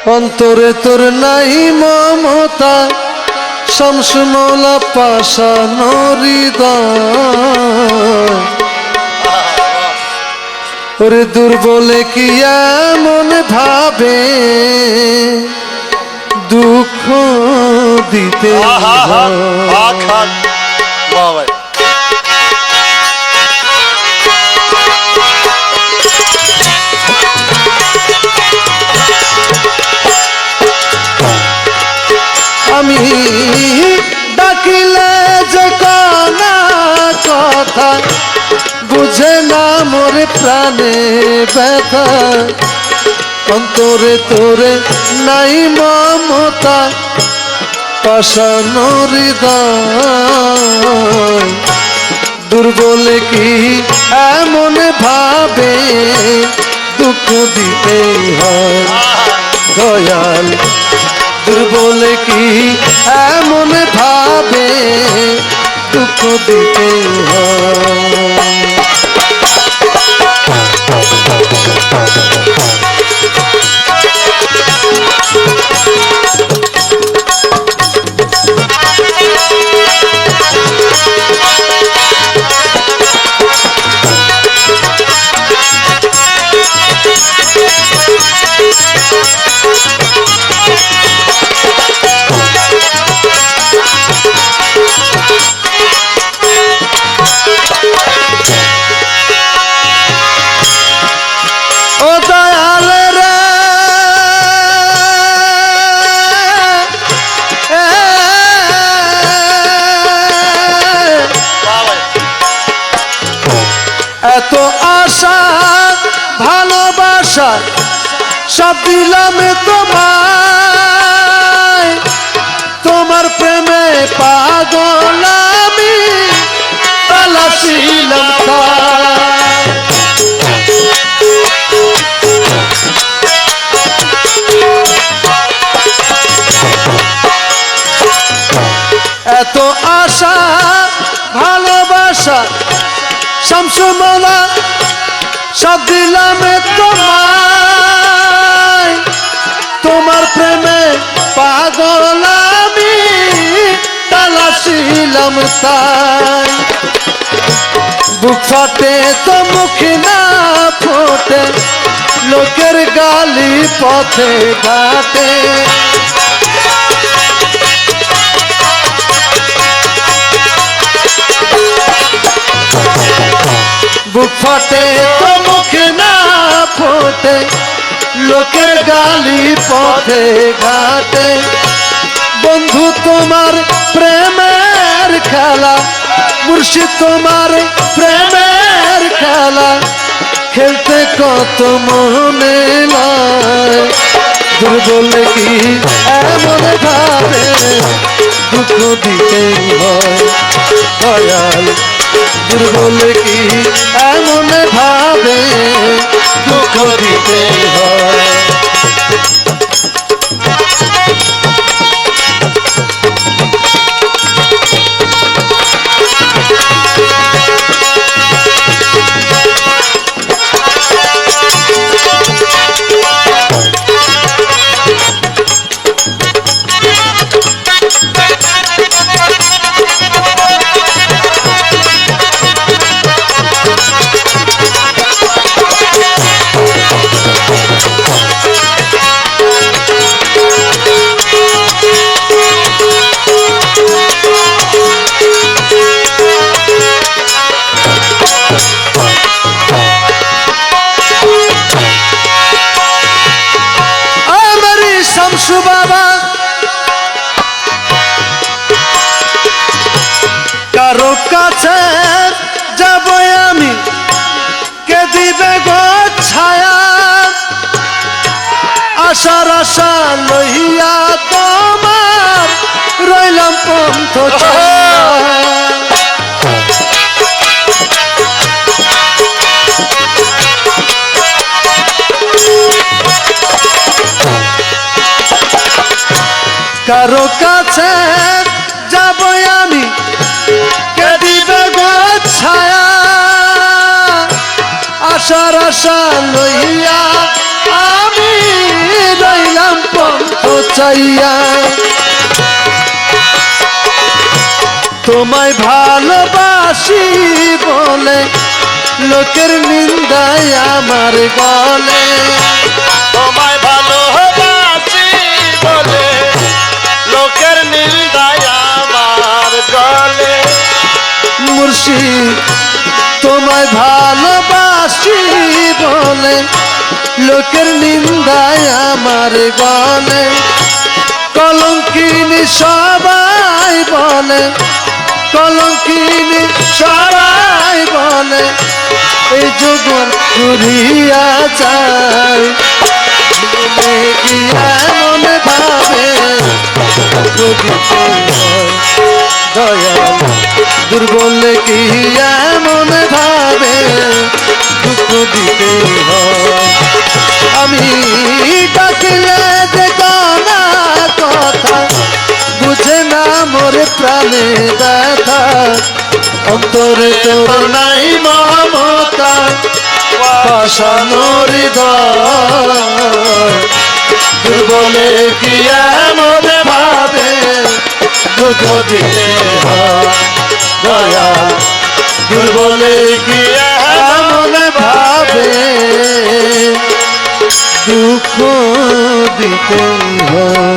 অন্তরে তোর নাই মমতা শামসু মৌলা পাশানো হৃদয় ওরে দুর্বলে কি এমন ভাবে দুঃখ দিতে আমি ডাকিলে যে কানা কথা বুঝে না মোর প্রাণে ব্যথা অন্তরে তোরে নাই মমতা পাশানো হৃদয় দুর্বলে কি এমন ভাবে দুঃখ দিতে হয় দয়াল দুর্বলে কি এমন ভাবে দুঃখ দিতে হয় এত আশা ভালোবাসা সব দিলাম তোমায় তোমার প্রেমে পাগল আমি পালাছিলাম এত আশা ভালোবাসা শামসু মৌলা সব দিলাম তোমায় তোমার প্রেমে পাগল আমি তালাছিলাম তাই বুক ফাটে তো মুখ না ফোটে লোকের গালি পথে ঘাটে বুক ফাটে তো মুখ না ফোটে লোকের গালি পথে ঘাটে বন্ধু তোমার প্রেমের খেলা মুর্শিদ তোমার প্রেমের খেলা খেলতে কত মনে লয় দুর্বলে কি এমন ভাবে দুঃখ দিতে হয় দয়াল দুর্বলে কি এমন ভাবে দুঃখ দিতে হয় শামসু বাবা কারো কাছে যাব আমি কে দিবে গো ছায়া আশার আশা লইয়া তোমার রইলাম পন্থ কারো কাছে যাব আমি কে দিবে গো ছায়া আশার আশা লইয়া আমি রইলাম চাইয়া তোমায় ভালোবাসি বলে লোকের নিন্দায় আমার গলে তোমায় ভালোবাসি বলে লোকের নিন্দায় আমার গলে মুর্শিদ তোমায় ভালোবাসি বলে লোকের নিন্দায় আমার গলে কলঙ্কিনী সবাই বলে কলঙ্কিনী সবাই বলে এই যুগল ঘুরিয়া যায় মনে ভাবে দয়া দুর্বল কি এমন ভাবে দুঃখ দিতে হয় আমি ডাকলে যে গানা কথা বুঝে না মোর প্রাণে ব্যথা অন্তরে তোর নাই মমতা পাশানো হৃদয় দুর্বলে কি এমন ভাবে দুঃখ দিতে হয় দয়া দুর্বলে কি এমন ভাবে দুঃখ দিতে হয়